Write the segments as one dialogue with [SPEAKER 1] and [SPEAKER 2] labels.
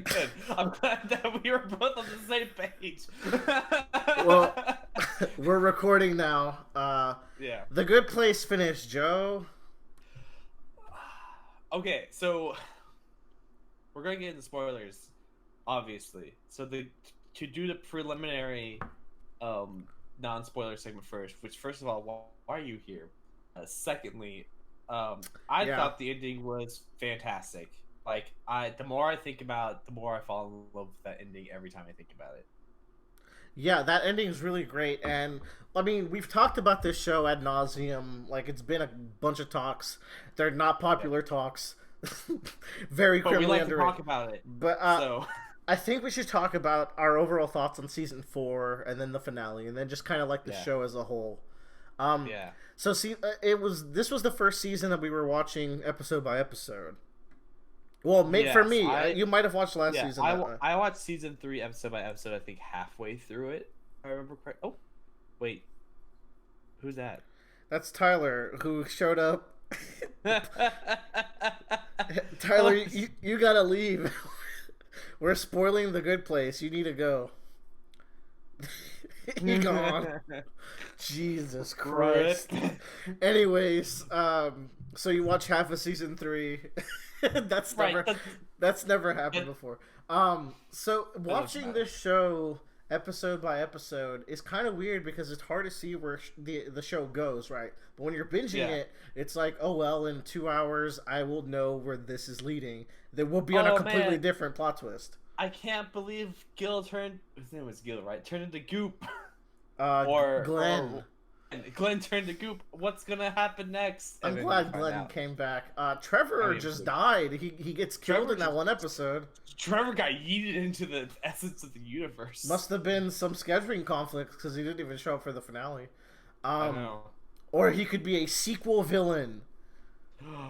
[SPEAKER 1] Good. I'm glad that we were both on the same page.
[SPEAKER 2] Well, we're recording now.
[SPEAKER 1] Yeah.
[SPEAKER 2] The Good Place finished, Joe.
[SPEAKER 1] Okay, so we're gonna get into spoilers, obviously. So to do the preliminary, non-spoiler segment first. Which, first of all, why are you here? Secondly, I
[SPEAKER 2] Yeah.
[SPEAKER 1] thought the ending was fantastic. Like, the more I think about it, the more I fall in love with that ending every time I think about it.
[SPEAKER 2] Yeah, that ending is really great. And, I mean, we've talked about this show ad nauseum. Like, it's been a bunch of talks. They're not
[SPEAKER 1] Yeah.
[SPEAKER 2] popular talks. Very
[SPEAKER 1] But we
[SPEAKER 2] criminally
[SPEAKER 1] like to
[SPEAKER 2] underrated.
[SPEAKER 1] talk about it.
[SPEAKER 2] But,
[SPEAKER 1] So,
[SPEAKER 2] I think we should talk about our overall thoughts on season 4 and then the finale and then just kind of like the
[SPEAKER 1] yeah.
[SPEAKER 2] show as a whole. Um,
[SPEAKER 1] Yeah.
[SPEAKER 2] so see, this was the first season that we were watching episode by episode. Well, for
[SPEAKER 1] Yes,
[SPEAKER 2] me, you might have watched last season.
[SPEAKER 1] I watched season 3 episode by episode. I think halfway through it, if I remember correct. Oh, wait, who's that?
[SPEAKER 2] That's Tyler who showed up.
[SPEAKER 1] Oh,
[SPEAKER 2] Tyler, you gotta leave. We're spoiling the Good Place. You need to go. You gone. Jesus Christ. Anyways, so you watch half of season 3. That's
[SPEAKER 1] right.
[SPEAKER 2] That's never happened before. So watching this show episode by episode is kind of weird because it's hard to see where the show goes, right? But when you're binging it, it's like, oh well, in 2 hours I will know where this is leading. There will be on a completely different plot twist.
[SPEAKER 1] I can't believe Gil turned. His name was Gil, right? Turned into Goop.
[SPEAKER 2] Or Glenn.
[SPEAKER 1] Glenn turned to Goop. What's gonna happen next?
[SPEAKER 2] I'm glad Glenn came back. Trevor just died. He gets killed in that one episode.
[SPEAKER 1] Trevor got yeeted into the essence of the universe.
[SPEAKER 2] Must have been some scheduling conflicts because he didn't even show up for the finale.
[SPEAKER 1] I know.
[SPEAKER 2] Or he could be a sequel villain.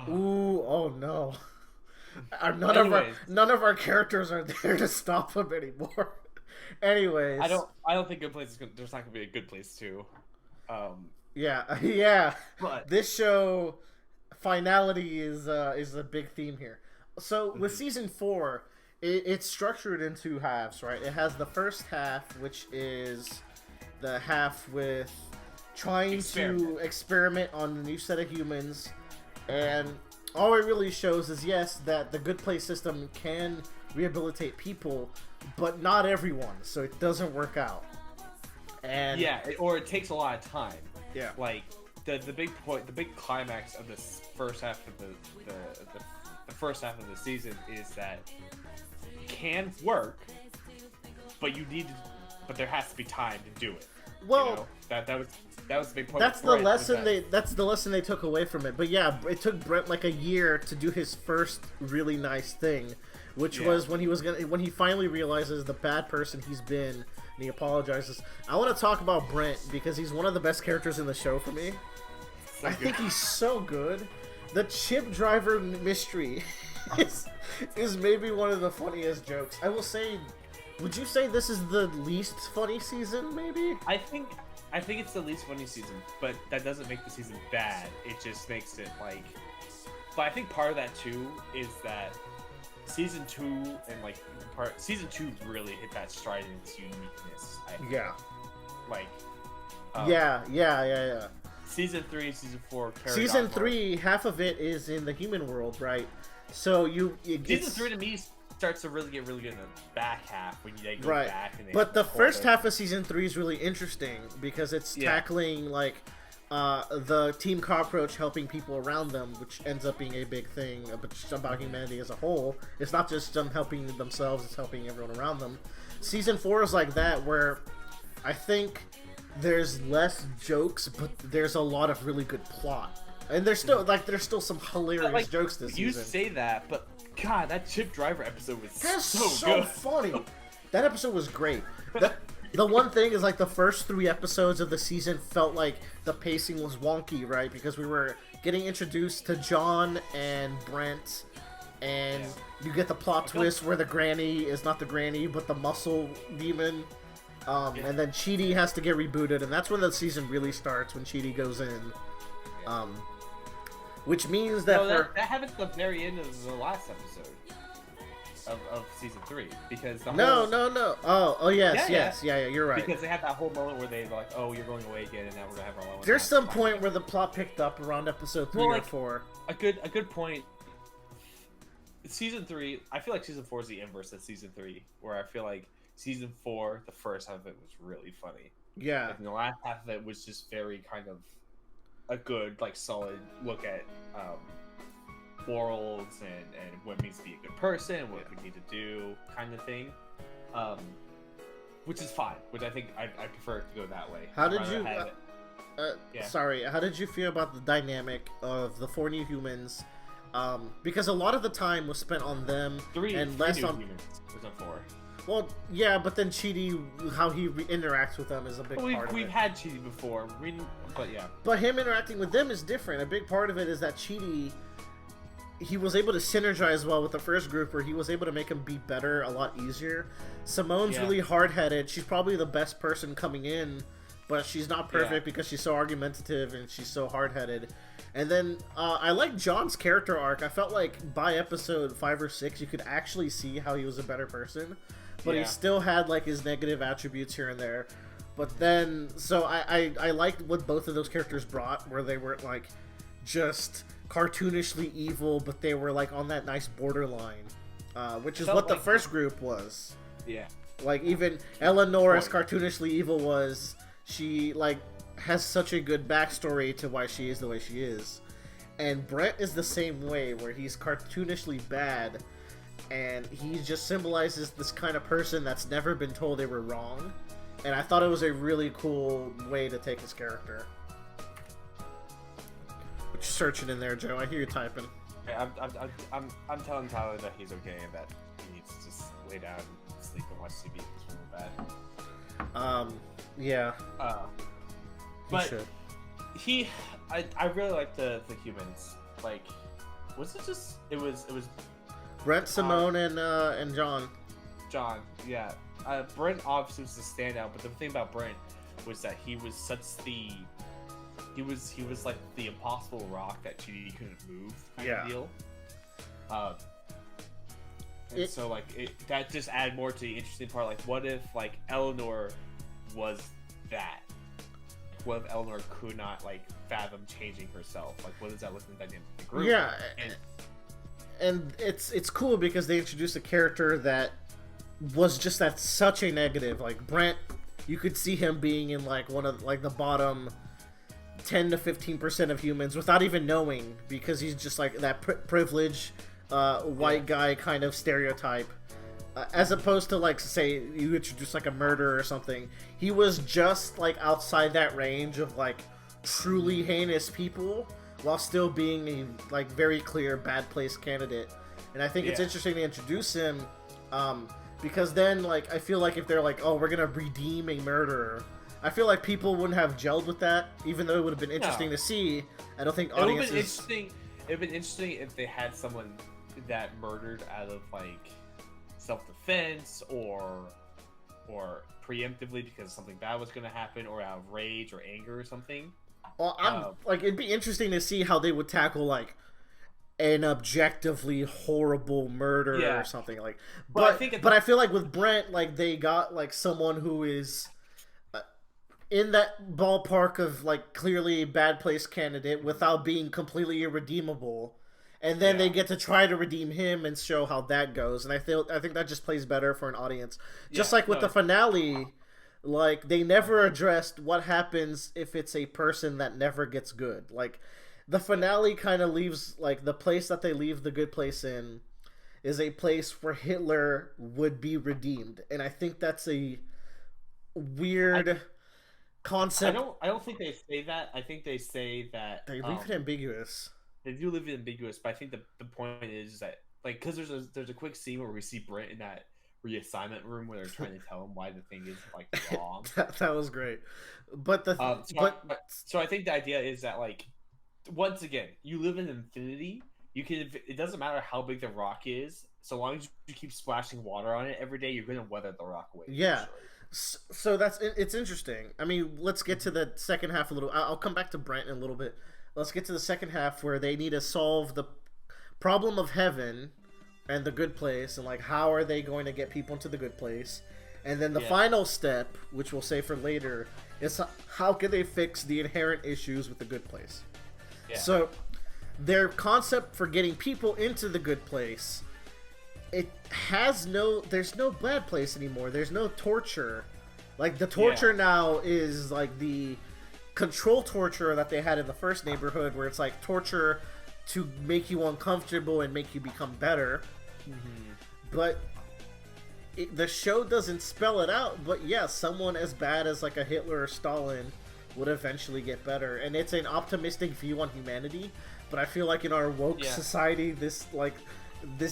[SPEAKER 2] Ooh, oh no. None of our characters are there to stop him anymore. Anyways,
[SPEAKER 1] I don't think Good Place is there's not gonna be a Good Place 2.
[SPEAKER 2] Yeah.
[SPEAKER 1] But
[SPEAKER 2] this show finality is a big theme here. So with season 4, it's structured in 2 halves, right? It has the first half, which is the half with trying to experiment on a new set of humans, and all it really shows is that the Good Place system can rehabilitate people, but not everyone, so it doesn't work out. And
[SPEAKER 1] or it takes a lot of time.
[SPEAKER 2] Yeah,
[SPEAKER 1] like the big point, the big climax of this first half of the first half of the season is that it can work, but but there has to be time to do it.
[SPEAKER 2] Well,
[SPEAKER 1] you know? that was the big point.
[SPEAKER 2] That's the lesson they took away from it. But yeah, it took Brent like a year to do his first really nice thing, which was when he finally realizes the bad person he's been, and he apologizes. I want to talk about Brent because he's one of the best characters in the show for me. I think he's so good. The chip driver mystery is maybe one of the funniest jokes. I will say, would you say this is the least funny season, maybe?
[SPEAKER 1] I think it's the least funny season, but that doesn't make the season bad. It just makes it like... But I think part of that, too, is that season 2 and, season 2 really hit that stride in its uniqueness, I think.
[SPEAKER 2] Yeah.
[SPEAKER 1] Like...
[SPEAKER 2] Yeah.
[SPEAKER 1] Season 3 and season 4 carried
[SPEAKER 2] Season
[SPEAKER 1] on
[SPEAKER 2] 3, half of it is in the human world, right? So
[SPEAKER 1] season 3 to me starts to really get really good in the back half when they go back. And
[SPEAKER 2] but the first half of season 3 is really interesting because it's tackling the Team Cockroach helping people around them, which ends up being a big thing about humanity as a whole. It's not just them helping themselves; it's helping everyone around them. Season 4 is like that, where I think there's less jokes, but there's a lot of really good plot, and there's still some hilarious jokes this season.
[SPEAKER 1] You say that, but God, that Chip Driver episode was so good.
[SPEAKER 2] Funny. That episode was great. The one thing is, the first 3 episodes of the season felt like the pacing was wonky, right? Because we were getting introduced to John and Brent, and you get the plot twist where the granny is not the granny, but the muscle demon. And then Chidi has to get rebooted, and that's when the season really starts, when Chidi goes in. Which means that
[SPEAKER 1] that happens at the very end of the last episode. of season 3 because the
[SPEAKER 2] No,
[SPEAKER 1] whole
[SPEAKER 2] no, no. Oh, yes,
[SPEAKER 1] Yeah,
[SPEAKER 2] yes, yeah, you're right.
[SPEAKER 1] because they had that whole moment where they were like, oh, you're going away again, and now we're gonna have our own.
[SPEAKER 2] There's some point where the plot picked up around episode 3 or 4.
[SPEAKER 1] A good point. Season 3, I feel like season 4 is the inverse of season 3, where I feel like season 4, the first half of it was really funny.
[SPEAKER 2] Yeah.
[SPEAKER 1] And the last half of it was just very kind of a good, like, solid look at morals and what it means to be a good person, what we need to do, kind of thing. Which is fine. Which I think I prefer to go that way.
[SPEAKER 2] How did you? Sorry. How did you feel about the dynamic of the 4 new humans? Because a lot of the time was spent on them and less on
[SPEAKER 1] humans. Was on 4.
[SPEAKER 2] Well, yeah, but then Chidi, how he interacts with them is a big part of it.
[SPEAKER 1] We've had Chidi before, but yeah.
[SPEAKER 2] But him interacting with them is different. A big part of it is that Chidi, he was able to synergize well with the first group, where he was able to make him be better a lot easier. Simone's really hard-headed. She's probably the best person coming in, but she's not perfect because she's so argumentative and she's so hard-headed. And then I like John's character arc. I felt like by episode 5 or 6, you could actually see how he was a better person, but he still had like his negative attributes here and there. But then, so I liked what both of those characters brought, where they weren't like just cartoonishly evil, but they were like on that nice borderline, which is what the first group was.
[SPEAKER 1] Yeah.
[SPEAKER 2] Like even Eleanor, as cartoonishly evil was, she like has such a good backstory to why she is the way she is. And Brent is the same way, where he's cartoonishly bad, and he just symbolizes this kind of person that's never been told they were wrong. And I thought it was a really cool way to take his character. What you searching in there, Joe? I hear you typing.
[SPEAKER 1] I'm telling Tyler that he's okay and that he needs to just lay down and sleep and watch TV because we're bad.
[SPEAKER 2] Yeah.
[SPEAKER 1] But I really like the humans. Like, was it just it was
[SPEAKER 2] Brent, Simone, and John.
[SPEAKER 1] John, yeah. Brent obviously was the standout, but the thing about Brent was that he was he was like the impossible rock that Chidi couldn't move kind of deal. So like that just added more to the interesting part. Like, what if like Eleanor was that? What if Eleanor could not like fathom changing herself? Like, what does that look in the dynamic of the group?
[SPEAKER 2] Yeah, and it's cool because they introduced a character that was just at such a negative. Like Brent, you could see him being in like one of like the bottom 10 to 15% of humans without even knowing, because he's just like that privileged white guy kind of stereotype. As opposed to like, say you introduce like a murderer or something, he was just like outside that range of like truly heinous people, while still being a like very clear bad place candidate. And I think it's interesting to introduce him, because then like I feel like if they're like, oh, we're gonna redeem a murderer, I feel like people wouldn't have gelled with that, even though it would have been interesting to see. I don't think audiences.
[SPEAKER 1] It would have been interesting if they had someone that murdered out of like self-defense or preemptively because something bad was going to happen, or out of rage or anger or something.
[SPEAKER 2] Well, like it'd be interesting to see how they would tackle like an objectively horrible murder or something like. But I feel like with Brent, like they got like someone who is in that ballpark of like clearly a bad place candidate without being completely irredeemable. And then they get to try to redeem him and show how that goes. And I think that just plays better for an audience. Just like with the finale, like they never addressed what happens if it's a person that never gets good. Like the finale kind of leaves, like the place that they leave the good place in is a place where Hitler would be redeemed. And I think that's a weird concept.
[SPEAKER 1] I don't think they say that. I think they say that
[SPEAKER 2] they leave it ambiguous.
[SPEAKER 1] They do leave it ambiguous, but I think the point is that like, because there's a quick scene where we see Brent in that reassignment room where they're trying to tell him why the thing is like wrong.
[SPEAKER 2] that was great, but
[SPEAKER 1] so I think the idea is that like, once again, you live in infinity. You can, it doesn't matter how big the rock is, so long as you keep splashing water on it every day, you're gonna weather the rock away.
[SPEAKER 2] Yeah. So it's interesting. I mean, let's get to the second half a little. I'll come back to Brent in a little bit. Let's get to the second half where they need to solve the problem of heaven and the good place, and like how are they going to get people into the good place, and then the
[SPEAKER 1] Yeah.
[SPEAKER 2] final step, which we'll say for later, is how can they fix the inherent issues with the good place.
[SPEAKER 1] Yeah.
[SPEAKER 2] So their concept for getting people into the good place, there's no bad place anymore. There's no torture. Like the torture now is like the control torture that they had in the first neighborhood, where it's like torture to make you uncomfortable and make you become better. But the show doesn't spell it out. But yeah, someone as bad as like a Hitler or Stalin would eventually get better, and it's an optimistic view on humanity. But I feel like in our woke society, this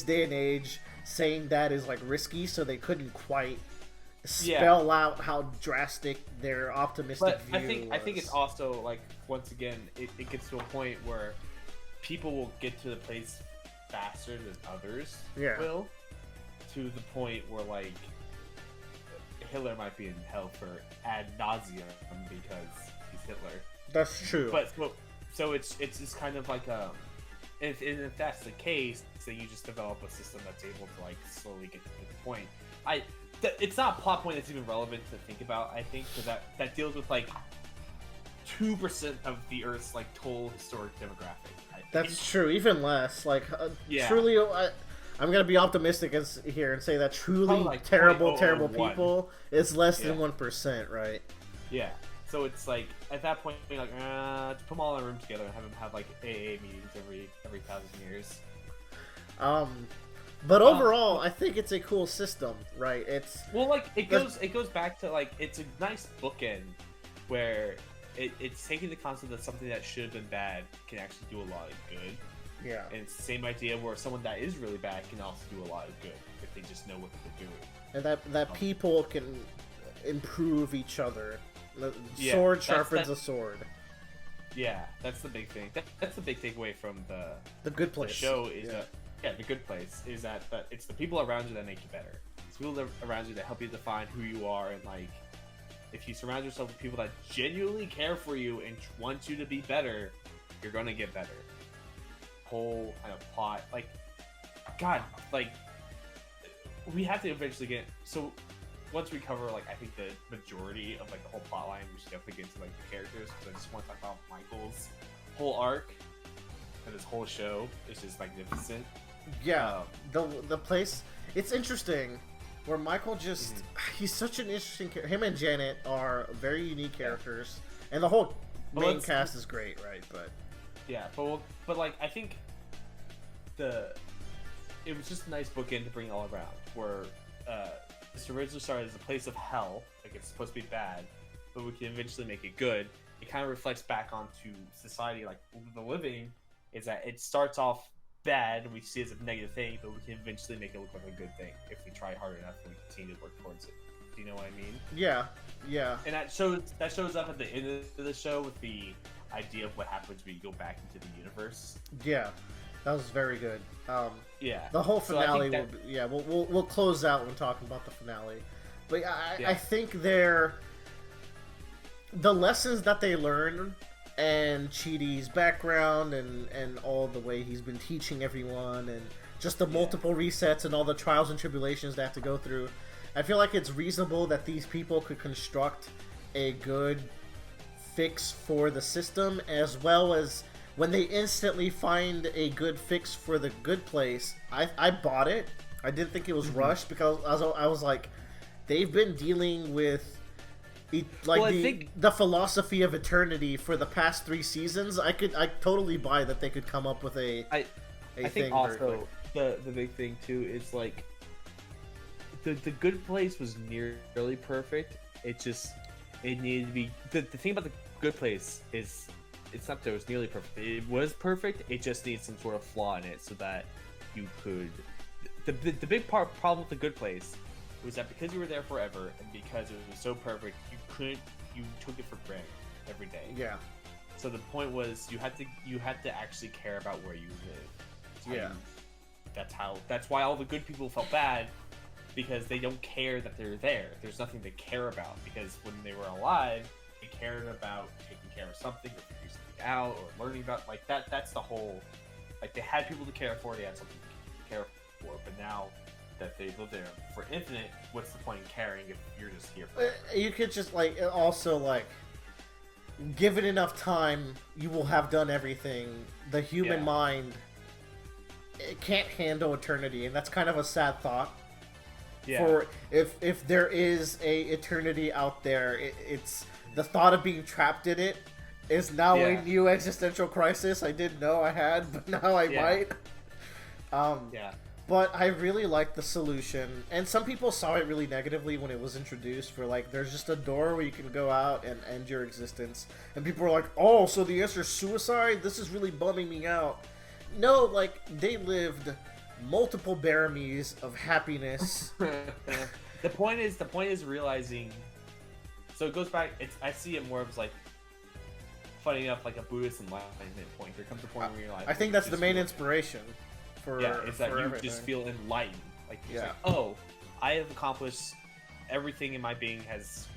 [SPEAKER 2] day and age, saying that is like risky, so they couldn't quite spell out how drastic their optimistic view
[SPEAKER 1] I think it's also like, once again, it gets to a point where people will get to the place faster than others will, to the point where like Hitler might be in hell for ad nauseum because he's Hitler.
[SPEAKER 2] That's true.
[SPEAKER 1] But so it's just kind of like if that's the case, then you just develop a system that's able to like slowly get to the point. It's not a plot point that's even relevant to think about, I think, because that deals with like 2% of the Earth's like total historic demographic.
[SPEAKER 2] That's true. Even less. Like
[SPEAKER 1] yeah.
[SPEAKER 2] Truly, I'm gonna be optimistic here and say that truly
[SPEAKER 1] like
[SPEAKER 2] terrible
[SPEAKER 1] 0.001.
[SPEAKER 2] people is less than 1%, right?
[SPEAKER 1] Yeah. So it's like at that point, you're like, to put them all in a room together and have them have like AA meetings every 1,000 years.
[SPEAKER 2] But overall, I think it's a cool system, right? It's
[SPEAKER 1] like it goes back to like, it's a nice bookend where it's taking the concept that something that should have been bad can actually do a lot of good.
[SPEAKER 2] Yeah.
[SPEAKER 1] And it's the same idea where someone that is really bad can also do a lot of good if they just know what they're doing.
[SPEAKER 2] And that people can improve each other. The sword sharpens a sword.
[SPEAKER 1] Yeah, that's the big thing. That's the big takeaway from
[SPEAKER 2] the Good Place.
[SPEAKER 1] The show is the Good Place is that it's the people around you that make you better. It's people around you that help you define who you are, and like if you surround yourself with people that genuinely care for you and want you to be better, you're gonna get better. Whole kind of plot, like, God, like we have to eventually get so. Once we cover, like, I think the majority of, like, the whole plot line, we should definitely get to, like, the characters, because I just want to talk about Michael's whole arc, and this whole show is just magnificent.
[SPEAKER 2] Yeah, the place, it's interesting, where Michael just, he's such an interesting character. Him and Janet are very unique characters, and the whole main cast is great, right? But
[SPEAKER 1] yeah, but like, I think it was just a nice bookend to bring all around, where, this originally started as a place of hell, like it's supposed to be bad, but we can eventually make it good. It kind of reflects back onto society, like the living, is that it starts off bad and we see it as a negative thing, but we can eventually make it look like a good thing if we try hard enough and we continue to work towards it. Do you know what I mean?
[SPEAKER 2] Yeah. And
[SPEAKER 1] that shows up at the end of the show with the idea of what happens when you go back into the universe.
[SPEAKER 2] Yeah. That was very good.
[SPEAKER 1] Yeah.
[SPEAKER 2] The whole finale we'll close out when talking about the finale. But I think the lessons that they learn, and Chidi's background and all the way he's been teaching everyone, and just the multiple resets and all the trials and tribulations they have to go through, I feel like it's reasonable that these people could construct a good fix for the system, as well as when they instantly find a good fix for the Good Place. I bought it. I didn't think it was rushed, because I was like, they've been dealing with the philosophy of eternity for the past 3 seasons. I totally buy that they could come up with a
[SPEAKER 1] I
[SPEAKER 2] thing
[SPEAKER 1] think also the big thing too is like the Good Place was nearly perfect. It needed to be the thing about the Good Place is, it's not that it was nearly perfect. It was perfect. It just needs some sort of flaw in it so that you could. The big problem with the Good Place was that because you were there forever and because it was so perfect, you took it for granted every day.
[SPEAKER 2] Yeah.
[SPEAKER 1] So the point was you had to actually care about where you live. That's why all the good people felt bad, because they don't care that they're there. There's nothing to care about, because when they were alive, they cared about taking care of something or figuring something out or learning about, like, that's the whole, like, they had people to care for, they had something to care before, but now that they live there for infinite, what's the point in caring if you're just here for it?
[SPEAKER 2] You could just like also like given enough time, you will have done everything. The human mind, it can't handle eternity, and that's kind of a sad thought.
[SPEAKER 1] Yeah.
[SPEAKER 2] For if there is a eternity out there, it's the thought of being trapped in it is now a new existential crisis I didn't know I had, but now I might. But I really like the solution, and some people saw it really negatively when it was introduced, for like, there's just a door where you can go out and end your existence, and people were like, oh, so the answer is suicide? This is really bumming me out. No, like, they lived multiple Baramies of happiness.
[SPEAKER 1] The point is realizing, so it goes back, I see it more as like, funny enough, like a Buddhist enlightenment point. There comes a point where you're like,
[SPEAKER 2] I think that's the main inspiration.
[SPEAKER 1] It's that you just feel enlightened. Like, like, oh, I have accomplished everything in my being has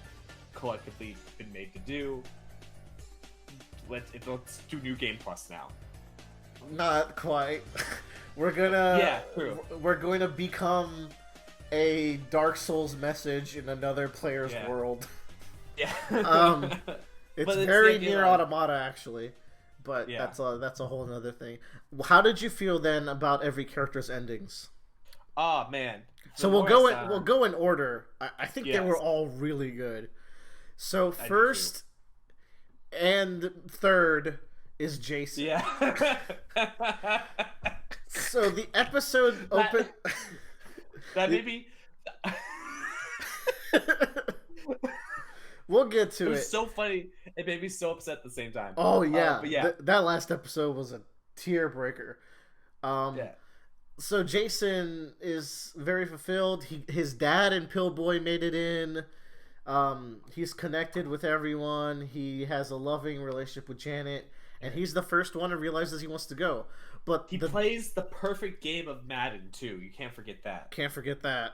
[SPEAKER 1] collectively been made to do. Let's do New Game Plus now.
[SPEAKER 2] Not quite. We're gonna
[SPEAKER 1] true.
[SPEAKER 2] We're going to become a Dark Souls message in another player's world.
[SPEAKER 1] Yeah.
[SPEAKER 2] It's very near Automata, actually. But that's a whole other thing. How did you feel then about every character's endings?
[SPEAKER 1] Oh man!
[SPEAKER 2] So we'll go in order. I think they were all really good. So first and third is Jason.
[SPEAKER 1] Yeah.
[SPEAKER 2] So the episode opened.
[SPEAKER 1] That maybe.
[SPEAKER 2] We'll get to it.
[SPEAKER 1] It was so funny. It made me so upset at the same time.
[SPEAKER 2] Oh yeah,
[SPEAKER 1] but
[SPEAKER 2] that last episode was a tear breaker. So Jason is very fulfilled. His dad and Pillboy made it in. He's connected with everyone. He has a loving relationship with Janet, and he's the first one who realizes he wants to go. But
[SPEAKER 1] he plays the perfect game of Madden too. You can't forget that.
[SPEAKER 2] Can't forget that.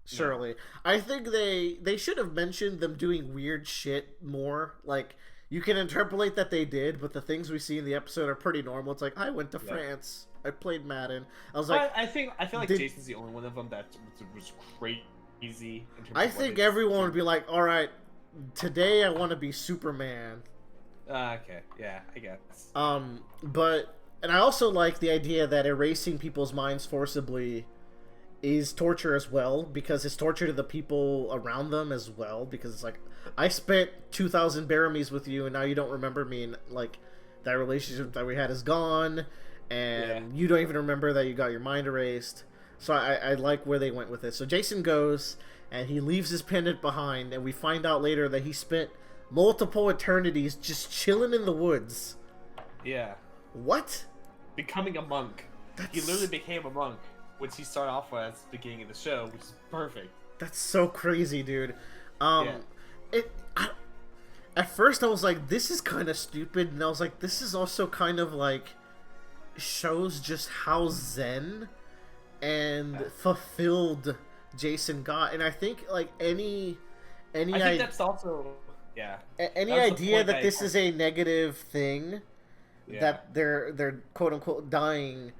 [SPEAKER 2] Surely. No. I think they should have mentioned them doing weird shit more. Like, you can interpolate that they did, but the things we see in the episode are pretty normal. It's like, I went to France. I played Madden. I was like,
[SPEAKER 1] I feel like Jason's the only one of them that was crazy.
[SPEAKER 2] I think everyone would be like, all right, today I want to be Superman.
[SPEAKER 1] Okay, yeah, I guess.
[SPEAKER 2] And I also like the idea that erasing people's minds forcibly is torture as well, because it's torture to the people around them as well, because it's like, I spent 2,000 Baramies with you and now you don't remember me, and like, that relationship that we had is gone, and you don't even remember that you got your mind erased. So I like where they went with it. So Jason goes and he leaves his pendant behind, and we find out later that he spent multiple eternities just chilling in the woods.
[SPEAKER 1] Yeah.
[SPEAKER 2] What?
[SPEAKER 1] Becoming a monk. He literally became a monk, which he started off with at the beginning of the show, which is perfect.
[SPEAKER 2] That's so crazy, dude. At first I was like, this is kind of stupid, and I was like, this is also kind of like shows just how zen and fulfilled Jason got. And I think like any
[SPEAKER 1] I think that's also
[SPEAKER 2] any idea that this is a negative thing, that they're quote unquote dying,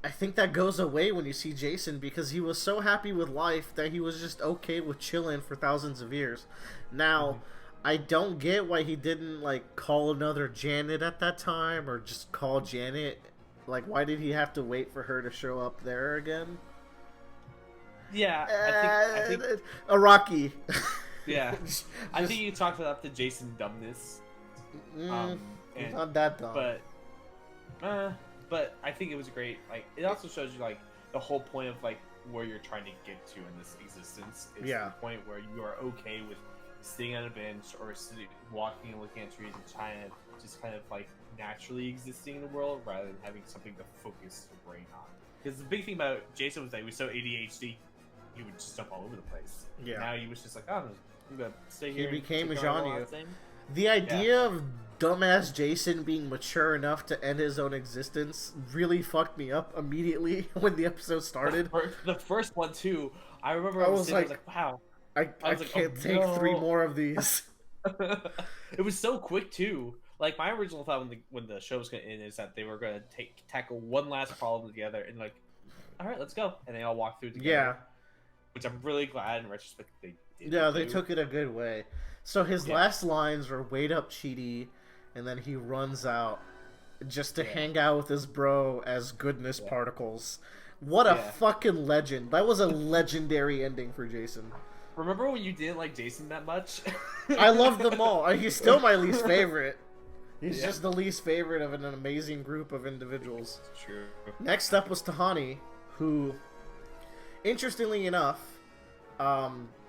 [SPEAKER 2] I think that goes away when you see Jason, because he was so happy with life that he was just okay with chilling for thousands of years. Now, I don't get why he didn't like call another Janet at that time, or just call Janet. Like, why did he have to wait for her to show up there again?
[SPEAKER 1] Yeah, I think
[SPEAKER 2] Iraqi.
[SPEAKER 1] Yeah, I think you talked up to Jason dumbness.
[SPEAKER 2] He's not that dumb,
[SPEAKER 1] but I think it was great. Like, it also shows you like the whole point of like where you're trying to get to in this existence. Is the point where you are okay with sitting on a bench or walking and looking at trees and trying to just kind of like naturally existing in the world rather than having something to focus your brain on. Because the big thing about Jason was that he was so ADHD, he would just jump all over the place. Yeah. Now he was just like, oh, I'm gonna stay here.
[SPEAKER 2] He became a genre. The idea of dumbass Jason being mature enough to end his own existence really fucked me up immediately when the episode started.
[SPEAKER 1] The first one too. I remember I was like, wow.
[SPEAKER 2] I can't take 3 more of these.
[SPEAKER 1] It was so quick too. Like, my original thought when the show was gonna end is that they were gonna tackle one last problem together and like all right, let's go, and they all walk through together.
[SPEAKER 2] Yeah.
[SPEAKER 1] Which I'm really glad in retrospect they did.
[SPEAKER 2] Yeah, they took it a good way. So his
[SPEAKER 1] Yeah.
[SPEAKER 2] last lines were "Wait up, Cheaty," and then he runs out just to hang out with his bro as goodness particles. What a fucking legend! That was a legendary ending for Jason.
[SPEAKER 1] Remember when you didn't like Jason that much?
[SPEAKER 2] I love them all. He's still my least favorite. He's just the least favorite of an amazing group of individuals.
[SPEAKER 1] True.
[SPEAKER 2] Next up was Tahani, who, interestingly enough,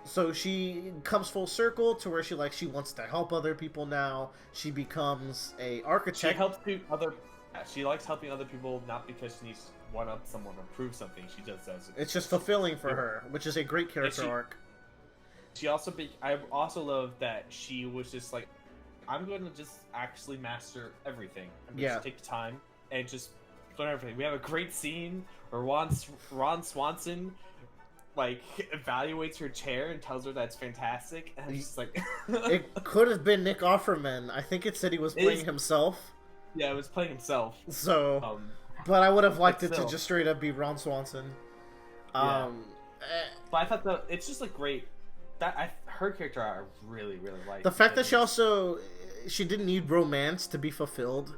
[SPEAKER 2] so she comes full circle to where she wants to help other people now. She becomes a architect.
[SPEAKER 1] She helps other. She likes helping other people, not because she needs to one up someone or prove something. She just does it.
[SPEAKER 2] It's just fulfilling for her, which is a great character arc.
[SPEAKER 1] She also I also love that she was just like, I'm going to just actually master everything. I'm going to take the time and just learn everything. We have a great scene where Ron Swanson like evaluates her chair and tells her that's fantastic, and I'm just like,
[SPEAKER 2] it could have been Nick Offerman. I think it said he was playing himself.
[SPEAKER 1] Yeah, it was playing himself.
[SPEAKER 2] So, but I would have liked it to just straight up be Ron Swanson.
[SPEAKER 1] But I thought it's just like great. Her character I really like.
[SPEAKER 2] The fact that she didn't need romance to be fulfilled.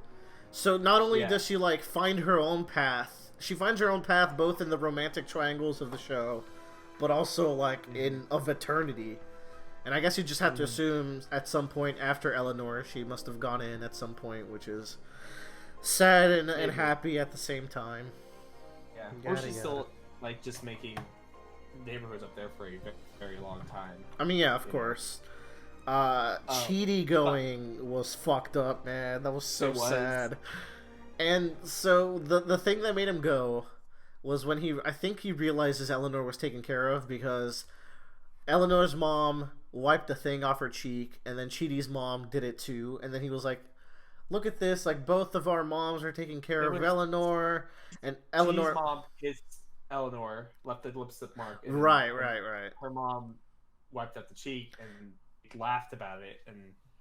[SPEAKER 2] So not only does she like find her own path, she finds her own path both in the romantic triangles of the show, but also like of eternity. And I guess you just have to assume at some point after Eleanor, she must have gone in at some point, which is sad and happy at the same time.
[SPEAKER 1] Yeah, or she's still like just making neighborhoods up there for a very long time.
[SPEAKER 2] I mean, yeah, of course. Cheaty going was fucked up, man. That was so sad. And so the thing that made him go was when I think he realizes Eleanor was taken care of, because Eleanor's mom wiped the thing off her cheek, and then Cheaty's mom did it too, and then he was like, look at this, like both of our moms are taking care of Eleanor, and Eleanor...
[SPEAKER 1] Cheaty's mom kissed Eleanor, left the lipstick mark.
[SPEAKER 2] Right.
[SPEAKER 1] Her mom wiped up the cheek and laughed about it, and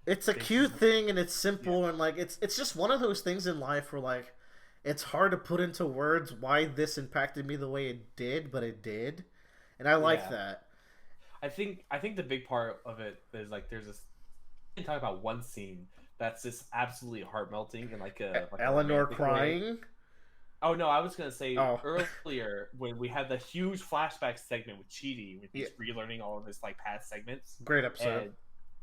[SPEAKER 2] it's a cute thing, and it's simple, and like it's just one of those things in life where like it's hard to put into words why this impacted me the way it did, but it did, and I like that.
[SPEAKER 1] I think the big part of it is like there's this. You can talk about one scene that's just absolutely heart melting and like
[SPEAKER 2] Eleanor crying.
[SPEAKER 1] Way. Oh no, I was gonna say earlier when we had the huge flashback segment with Cheaty, when he's relearning all of his like past segments.
[SPEAKER 2] Great episode.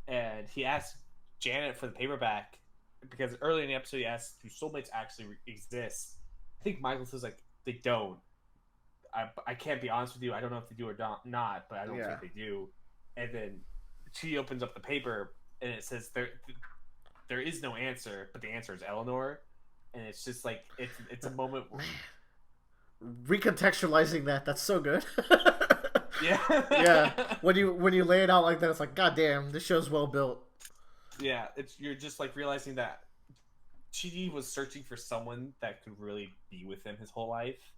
[SPEAKER 1] And he asked Janet for the paperback because earlier in the episode he asked, "Do soulmates actually exist?" I think Michael says like they don't. I can't be honest with you. I don't know if they do or not, but I don't think they do. And then Cheaty opens up the paper and it says there is no answer, but the answer is Eleanor. And it's just like it's a moment where...
[SPEAKER 2] recontextualizing that's so good.
[SPEAKER 1] Yeah.
[SPEAKER 2] When you lay it out like that, it's like, God damn, this show's well built.
[SPEAKER 1] Yeah, you're just like realizing that Cheaty was searching for someone that could really be with him his whole life,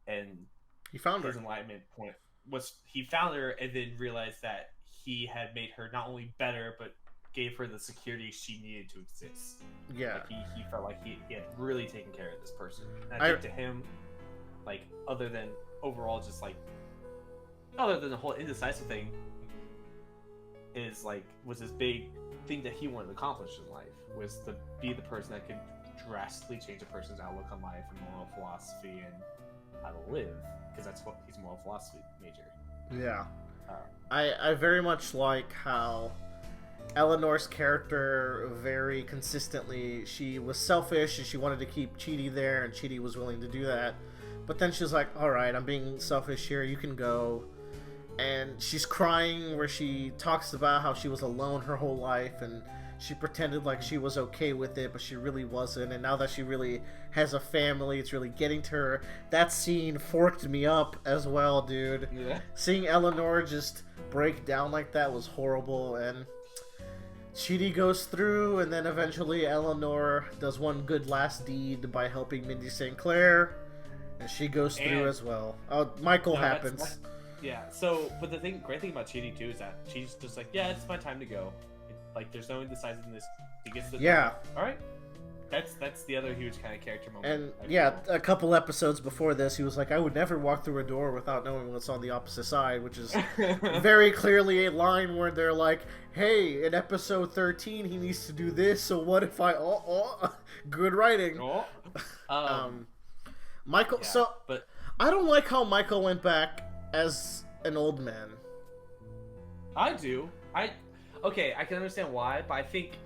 [SPEAKER 1] and
[SPEAKER 2] he found
[SPEAKER 1] his
[SPEAKER 2] her.
[SPEAKER 1] enlightenment point was he found her, and then realized that he had made her not only better but gave her the security she needed to exist.
[SPEAKER 2] Yeah.
[SPEAKER 1] Like he felt like he had really taken care of this person. And I think to him, like, other than overall just like, other than the whole indecisive thing, was his big thing that he wanted to accomplish in life, was to be the person that could drastically change a person's outlook on life and moral philosophy and how to live, because that's what he's a moral philosophy major.
[SPEAKER 2] Yeah. I very much like how Eleanor's character very consistently, she was selfish and she wanted to keep Cheaty there, and Cheaty was willing to do that, but then she's like, alright, I'm being selfish here, you can go. And she's crying where she talks about how she was alone her whole life, and she pretended like she was okay with it, but she really wasn't, and now that she really has a family, it's really getting to her. That scene forked me up as well, dude.
[SPEAKER 1] Yeah.
[SPEAKER 2] Seeing Eleanor just break down like that was horrible, and Cheaty goes through, and then eventually Eleanor does one good last deed by helping Mindy St. Clair, and she goes through as well. Oh, Michael happens.
[SPEAKER 1] Yeah, so, but the great thing about Cheaty too is that she's just like, yeah, it's my time to go. Like, there's no indecisiveness. She gets the
[SPEAKER 2] yeah.
[SPEAKER 1] All right. That's the other huge kind of character moment.
[SPEAKER 2] And yeah, a couple episodes before this, he was like, "I would never walk through a door without knowing what's on the opposite side," which is very clearly a line where they're like, "Hey, in episode 13, he needs to do this. So what if I? Good writing." Michael.
[SPEAKER 1] Yeah,
[SPEAKER 2] so,
[SPEAKER 1] but
[SPEAKER 2] I don't like how Michael went back as an old man.
[SPEAKER 1] I do. Okay, I can understand why, but I think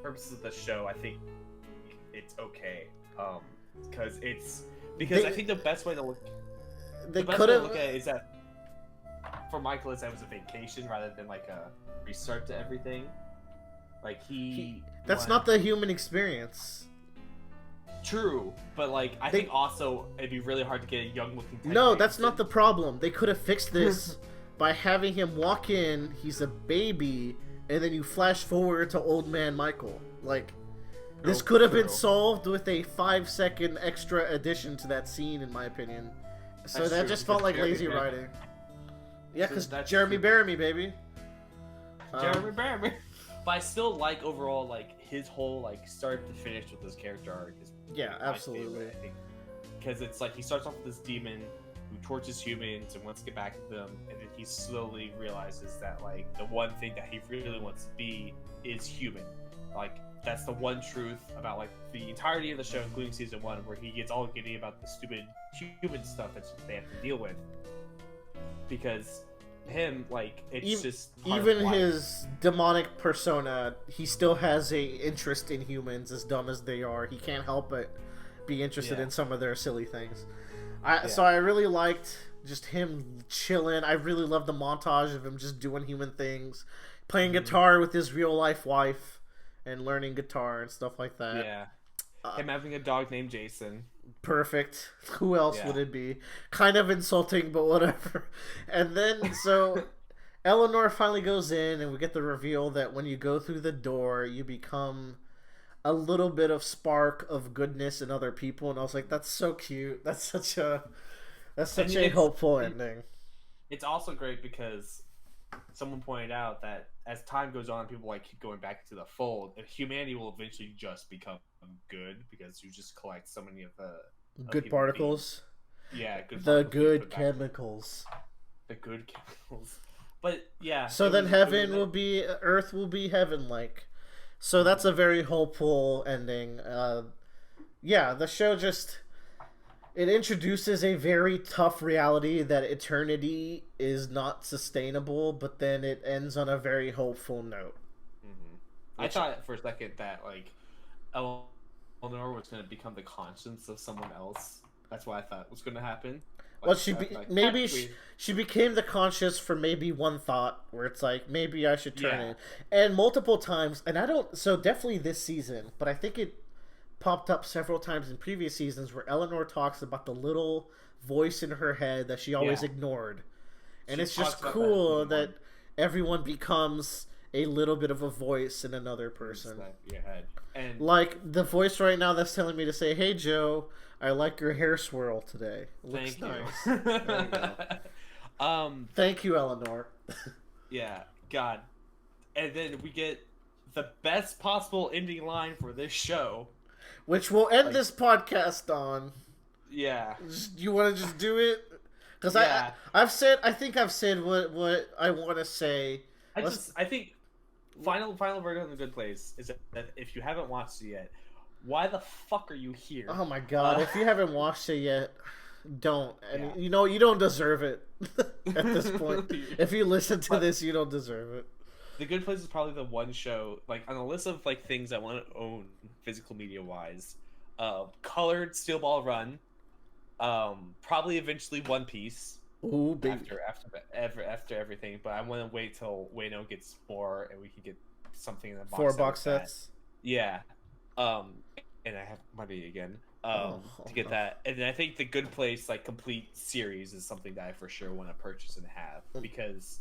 [SPEAKER 1] purposes of the show, I think it's okay. Because I think the best way to look at it is that for Michael, is that it was a vacation rather than like a restart to everything. Like
[SPEAKER 2] that's not the human experience.
[SPEAKER 1] True, but like I think also it'd be really hard to get a young-looking.
[SPEAKER 2] No, that's not the problem. They could have fixed this by having him walk in. He's a baby, and then you flash forward to old man Michael. Like, this could have been solved with a 5-second extra addition to that scene, in my opinion. So
[SPEAKER 1] that's
[SPEAKER 2] that
[SPEAKER 1] true,
[SPEAKER 2] just felt like lazy writing. Yeah, because Jeremy Bearimy, baby.
[SPEAKER 1] Jeremy Bearimy. But I still like overall like his whole like start to finish with his character arc.
[SPEAKER 2] Yeah, absolutely.
[SPEAKER 1] Because it's like he starts off with this demon who tortures humans and wants to get back at them, and then he slowly realizes that like the one thing that he really wants to be is human. Like that's the one truth about like the entirety of the show, including season 1, where he gets all giddy about the stupid human stuff that they have to deal with. Because him, like, it's just
[SPEAKER 2] even his demonic persona, he still has a interest in humans, as dumb as they are. He can't help but be interested in some of their silly things. So I really liked just him chilling. I really loved the montage of him just doing human things, playing guitar with his real life wife, and learning guitar and stuff like that.
[SPEAKER 1] Yeah, him having a dog named Jason.
[SPEAKER 2] Perfect. Who else would it be? Kind of insulting, but whatever. And then, so, Eleanor finally goes in, and we get the reveal that when you go through the door, you become a little bit of spark of goodness in other people. And I was like, that's so cute. That's such a hopeful ending.
[SPEAKER 1] It's also great because someone pointed out that as time goes on, people like keep going back into the fold, and humanity will eventually just become good because you just collect so many of the
[SPEAKER 2] good particles.
[SPEAKER 1] Yeah, good.
[SPEAKER 2] The good chemicals.
[SPEAKER 1] The good chemicals. But yeah.
[SPEAKER 2] So then Earth will be heaven-like. So that's a very hopeful ending. Yeah, the show it introduces a very tough reality that eternity is not sustainable, but then it ends on a very hopeful note.
[SPEAKER 1] Mm-hmm. I thought for a second that like Eleanor was going to become the conscience of someone else. That's what I thought was going to happen.
[SPEAKER 2] Well, she became the conscious for maybe one thought where it's like, maybe I should turn it. And multiple times, and so definitely this season, but I think it popped up several times in previous seasons where Eleanor talks about the little voice in her head that she always ignored. And it's just cool that everyone becomes a little bit of a voice in another person.
[SPEAKER 1] Your head. And
[SPEAKER 2] like the voice right now that's telling me to say, "Hey Joe, I like your hair swirl today. It looks nice." There you go. Thank you, Eleanor.
[SPEAKER 1] Yeah, God. And then we get the best possible ending line for this show,
[SPEAKER 2] which we'll end this podcast on.
[SPEAKER 1] Yeah.
[SPEAKER 2] You want to just do it? Because I think I've said what I want to say.
[SPEAKER 1] I think final verdict on The Good Place is that if you haven't watched it yet, why the fuck are you here?
[SPEAKER 2] Oh my god! If you haven't watched it yet, don't. And you know you don't deserve it at this point. If you listen to this, you don't deserve it.
[SPEAKER 1] The Good Place is probably the one show, like on the list of like things I want to own physical media wise. Colored Steel Ball Run, probably eventually One Piece.
[SPEAKER 2] Ooh, baby.
[SPEAKER 1] After everything, but I want to wait till Wayno gets more and we can get something in the box.
[SPEAKER 2] 4 box sets.
[SPEAKER 1] Yeah, and I have money again to get that. And then I think the Good Place like complete series is something that I for sure want to purchase and have because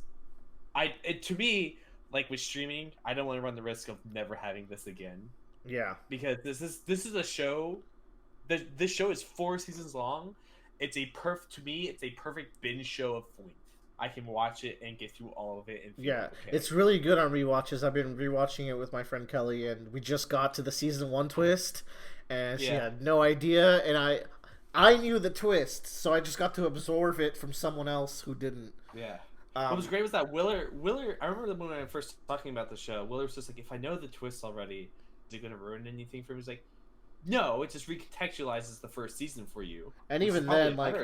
[SPEAKER 1] to me, like with streaming, I don't want to run the risk of never having this again.
[SPEAKER 2] Yeah,
[SPEAKER 1] because this is a show. This show is 4 seasons long. It's a perfect binge show of length. I can watch it and get through all of it and feel
[SPEAKER 2] Yeah,
[SPEAKER 1] okay.
[SPEAKER 2] it's really good on rewatches. I've been rewatching it with my friend Kelly, and we just got to the season 1 twist, and she had no idea, and I knew the twist, so I just got to absorb it from someone else who didn't.
[SPEAKER 1] Yeah. What was great was that Willer. I remember when I first talking about the show. Willer was just like, if I know the twist already, is it going to ruin anything for me? He's like, no, it just recontextualizes the first season for you.
[SPEAKER 2] And even then, like,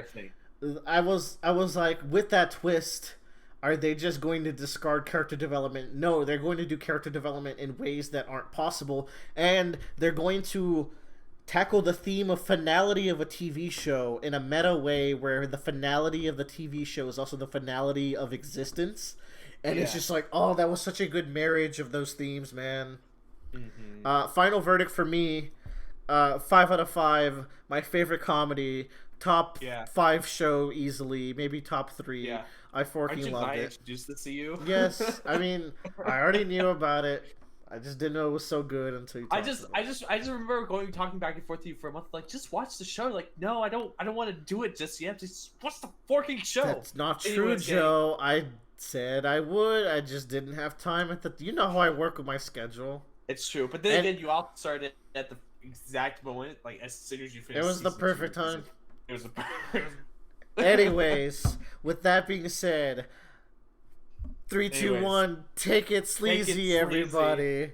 [SPEAKER 2] I was like, with that twist, are they just going to discard character development? No, they're going to do character development in ways that aren't possible, and they're going to tackle the theme of finality of a TV show in a meta way where the finality of the TV show is also the finality of existence. And it's just like, oh, that was such a good marriage of those themes, man.
[SPEAKER 1] Mm-hmm.
[SPEAKER 2] Final verdict for me, 5 out of 5. My favorite comedy. Top 5 show easily. Maybe top 3.
[SPEAKER 1] Yeah.
[SPEAKER 2] I fucking loved it.
[SPEAKER 1] I introduced this to you?
[SPEAKER 2] Yes. I mean, I already knew about it. I just didn't know it was so good until you
[SPEAKER 1] I just remember talking back and forth to you for a month, like, just watch the show. Like, no, I don't want to do it just yet. Just watch the fucking show.
[SPEAKER 2] That's not true, Joe. I said I would. I just didn't have time at the. You know how I work with my schedule.
[SPEAKER 1] It's true, but then again, you all started at the exact moment, like as soon as you finished.
[SPEAKER 2] It was the perfect time.
[SPEAKER 1] It was
[SPEAKER 2] Anyways, with that being said. 3, 2, 1, take it sleazy, everybody.